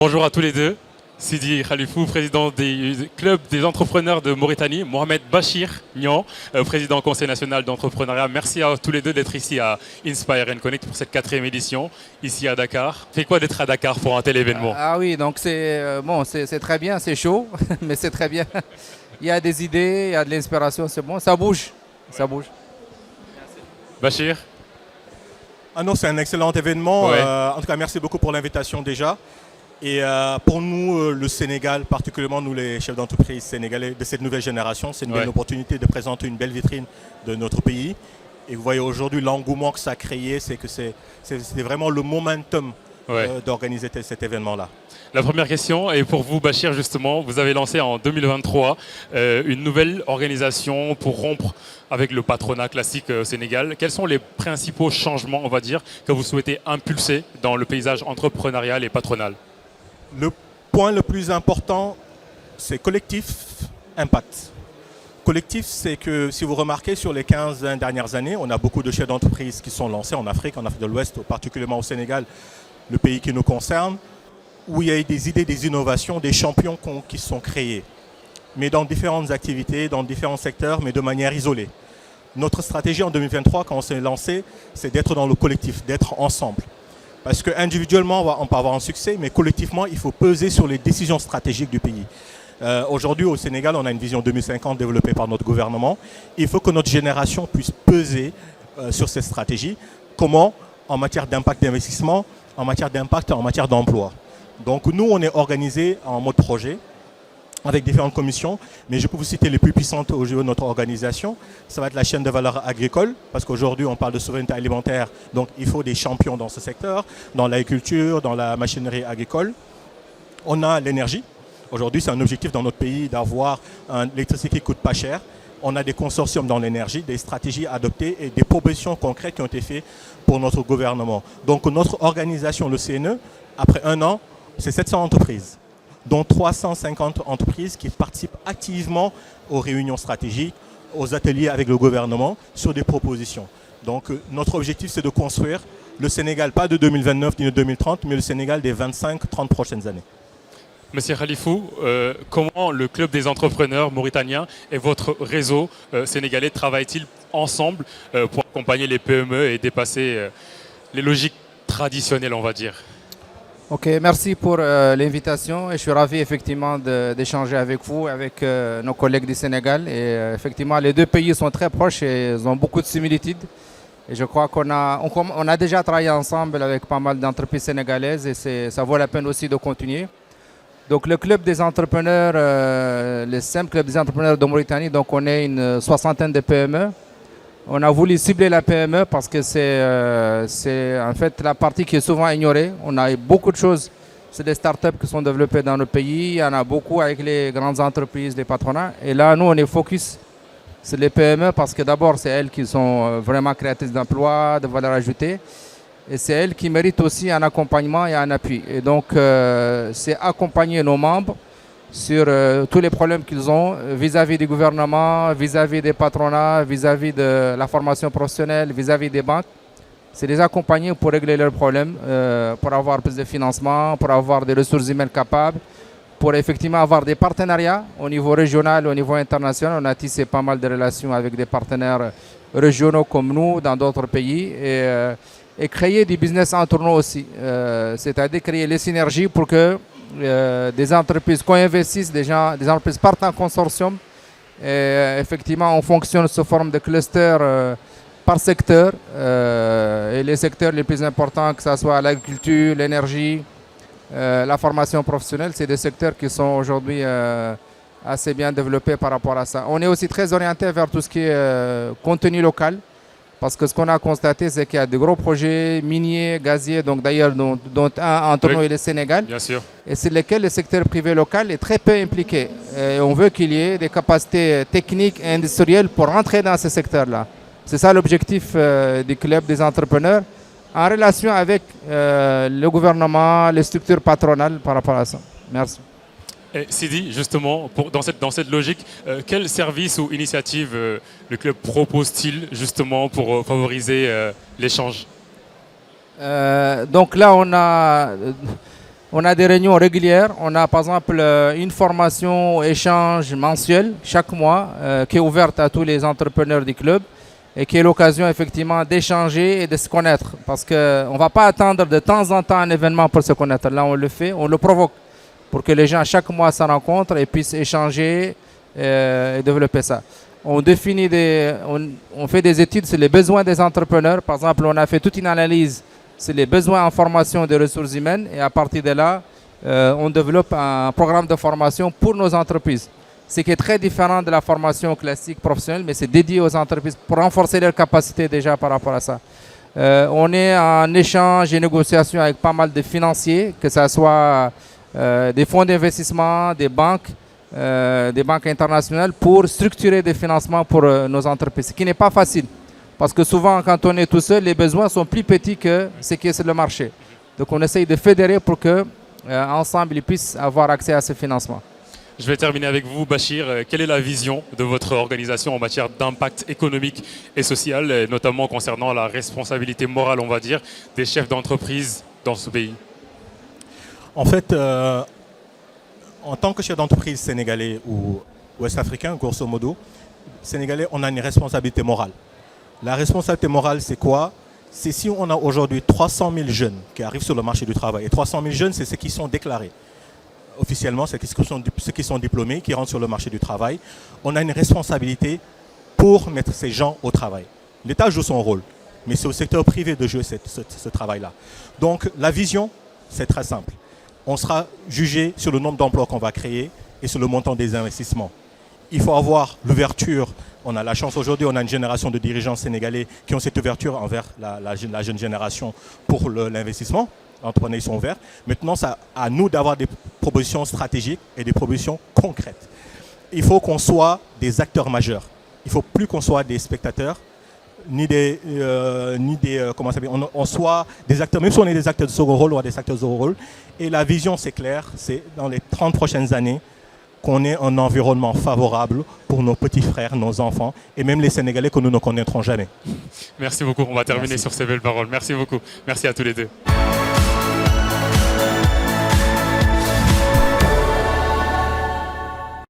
Bonjour à tous les deux. Sidi Khalifou, président du club des entrepreneurs de Mauritanie. Mohamed Bachir Nian, président du Conseil national d'entrepreneuriat. Merci à tous les deux d'être ici à Inspire and Connect pour cette 4e édition, ici à Dakar. C'est quoi d'être à Dakar pour un tel événement? Ah oui, donc c'est très bien, c'est chaud, mais c'est très bien. Il y a des idées, il y a de l'inspiration, c'est bon, ça bouge, ça bouge. Bachir? Ah non, c'est un excellent événement. Ouais. En tout cas, merci beaucoup pour l'invitation déjà. Et pour nous, le Sénégal, particulièrement nous les chefs d'entreprise sénégalais de cette nouvelle génération, c'est une belle opportunité de présenter une belle vitrine de notre pays. Et vous voyez aujourd'hui l'engouement que ça a créé, c'est que c'est vraiment le momentum d'organiser cet événement-là. La première question est pour vous, Bachir, justement. Vous avez lancé en 2023 une nouvelle organisation pour rompre avec le patronat classique au Sénégal. Quels sont les principaux changements, on va dire, que vous souhaitez impulser dans le paysage entrepreneurial et patronal? Le point le plus important, c'est collectif, impact. Collectif, c'est que si vous remarquez, sur les 15 dernières années, on a beaucoup de chefs d'entreprise qui sont lancés en Afrique de l'Ouest, particulièrement au Sénégal, le pays qui nous concerne, où il y a eu des idées, des innovations, des champions qui sont créés, mais dans différentes activités, dans différents secteurs, mais de manière isolée. Notre stratégie en 2023, quand on s'est lancé, c'est d'être dans le collectif, d'être ensemble. Parce qu'individuellement, on peut avoir un succès, mais collectivement, il faut peser sur les décisions stratégiques du pays. Aujourd'hui, au Sénégal, on a une vision 2050 développée par notre gouvernement. Il faut que notre génération puisse peser sur cette stratégie. Comment? En matière d'impact d'investissement, en matière d'impact, en matière d'emploi. Donc nous, on est organisé en mode projet, avec différentes commissions, mais je peux vous citer les plus puissantes au niveau de notre organisation. Ça va être la chaîne de valeur agricole, parce qu'aujourd'hui on parle de souveraineté alimentaire, donc il faut des champions dans ce secteur, dans l'agriculture, dans la machinerie agricole. On a l'énergie. Aujourd'hui, c'est un objectif dans notre pays d'avoir une électricité qui ne coûte pas cher. On a des consortiums dans l'énergie, des stratégies adoptées et des propositions concrètes qui ont été faites pour notre gouvernement. Donc notre organisation, le CNE, après 1 an, c'est 700 entreprises, dont 350 entreprises qui participent activement aux réunions stratégiques, aux ateliers avec le gouvernement sur des propositions. Donc notre objectif, c'est de construire le Sénégal, pas de 2029 ni de 2030, mais le Sénégal des 25-30 prochaines années. Monsieur Khalifou, comment le club des entrepreneurs mauritaniens et votre réseau sénégalais travaillent-ils ensemble pour accompagner les PME et dépasser les logiques traditionnelles, on va dire? Ok, merci pour l'invitation et je suis ravi effectivement d'échanger avec vous, avec nos collègues du Sénégal. Et effectivement, les deux pays sont très proches et ils ont beaucoup de similitudes. Et je crois qu'on a déjà travaillé ensemble avec pas mal d'entreprises sénégalaises et ça vaut la peine aussi de continuer. Donc le club des entrepreneurs, le SEM Club des entrepreneurs de Mauritanie, donc on est une 60aine de PME. On a voulu cibler la PME parce que c'est en fait la partie qui est souvent ignorée. On a beaucoup de choses, c'est des startups qui sont développées dans le pays. Il y en a beaucoup avec les grandes entreprises, les patronats. Et là, nous, on est focus sur les PME parce que d'abord, c'est elles qui sont vraiment créatrices d'emplois, de valeur ajoutée. Et c'est elles qui méritent aussi un accompagnement et un appui. Et donc, c'est accompagner nos membres sur tous les problèmes qu'ils ont vis-à-vis du gouvernement, vis-à-vis des patronats, vis-à-vis de la formation professionnelle, vis-à-vis des banques. C'est les accompagner pour régler leurs problèmes, pour avoir plus de financement, pour avoir des ressources humaines capables, pour effectivement avoir des partenariats au niveau régional, au niveau international. On a tissé pas mal de relations avec des partenaires régionaux comme nous dans d'autres pays et créer du business en tournoi aussi, c'est-à-dire créer les synergies pour que des entreprises co-investissent, des entreprises partent en consortium. Et effectivement, on fonctionne sous forme de cluster par secteur. Et les secteurs les plus importants, que ce soit l'agriculture, l'énergie, la formation professionnelle, c'est des secteurs qui sont aujourd'hui assez bien développés par rapport à ça. On est aussi très orienté vers tout ce qui est contenu local. Parce que ce qu'on a constaté, c'est qu'il y a de gros projets miniers, gaziers, donc d'ailleurs dont un entre nous et le Sénégal, bien sûr, et sur lesquels le secteur privé local est très peu impliqué. Et on veut qu'il y ait des capacités techniques et industrielles pour rentrer dans ce secteur-là. C'est ça l'objectif du club des entrepreneurs, en relation avec le gouvernement, les structures patronales par rapport à ça. Merci. Et Sidi, justement, dans cette logique, quel service ou initiative le club propose-t-il justement pour favoriser l'échange? Donc là, on a On a des réunions régulières. On a par exemple une formation échange mensuel chaque mois qui est ouverte à tous les entrepreneurs du club et qui est l'occasion effectivement d'échanger et de se connaître. Parce qu'on ne va pas attendre de temps en temps un événement pour se connaître. Là, on le fait, on le provoque pour que les gens chaque mois se rencontrent et puissent échanger et développer ça. On définit on fait des études sur les besoins des entrepreneurs. Par exemple, on a fait toute une analyse sur les besoins en formation des ressources humaines et à partir de là, on développe un programme de formation pour nos entreprises. Ce qui est très différent de la formation classique professionnelle, mais c'est dédié aux entreprises pour renforcer leurs capacités déjà par rapport à ça. On est en échange et négociation avec pas mal de financiers, que ce soit des fonds d'investissement, des banques internationales pour structurer des financements pour nos entreprises, ce qui n'est pas facile. Parce que souvent, quand on est tout seul, les besoins sont plus petits que ce qui est sur le marché. Donc on essaye de fédérer pour qu'ensemble, ils puissent avoir accès à ce financement. Je vais terminer avec vous, Bachir. Quelle est la vision de votre organisation en matière d'impact économique et social, et notamment concernant la responsabilité morale, on va dire, des chefs d'entreprise dans ce pays? En fait, en tant que chef d'entreprise sénégalais ou ouest-africain, grosso modo, sénégalais, on a une responsabilité morale. La responsabilité morale, c'est quoi? C'est si on a aujourd'hui 300 000 jeunes qui arrivent sur le marché du travail. Et 300 000 jeunes, c'est ceux qui sont déclarés. Officiellement, c'est ceux qui sont diplômés, qui rentrent sur le marché du travail. On a une responsabilité pour mettre ces gens au travail. L'État joue son rôle, mais c'est au secteur privé de jouer ce travail-là. Donc la vision, c'est très simple. On sera jugé sur le nombre d'emplois qu'on va créer et sur le montant des investissements. Il faut avoir l'ouverture. On a la chance aujourd'hui, on a une génération de dirigeants sénégalais qui ont cette ouverture envers la jeune génération pour l'investissement. Les entrepreneurs sont ouverts. Maintenant, c'est à nous d'avoir des propositions stratégiques et des propositions concrètes. Il faut qu'on soit des acteurs majeurs. Il ne faut plus qu'on soit des spectateurs, comment ça s'appelle, on soit des acteurs, même si on est des acteurs de second rôle ou des acteurs de second rôle. Et la vision, c'est clair, c'est dans les 30 prochaines années qu'on ait un environnement favorable pour nos petits frères, nos enfants et même les Sénégalais que nous ne connaîtrons jamais. Merci beaucoup. On va terminer sur ces belles paroles. Merci beaucoup. Merci à tous les deux.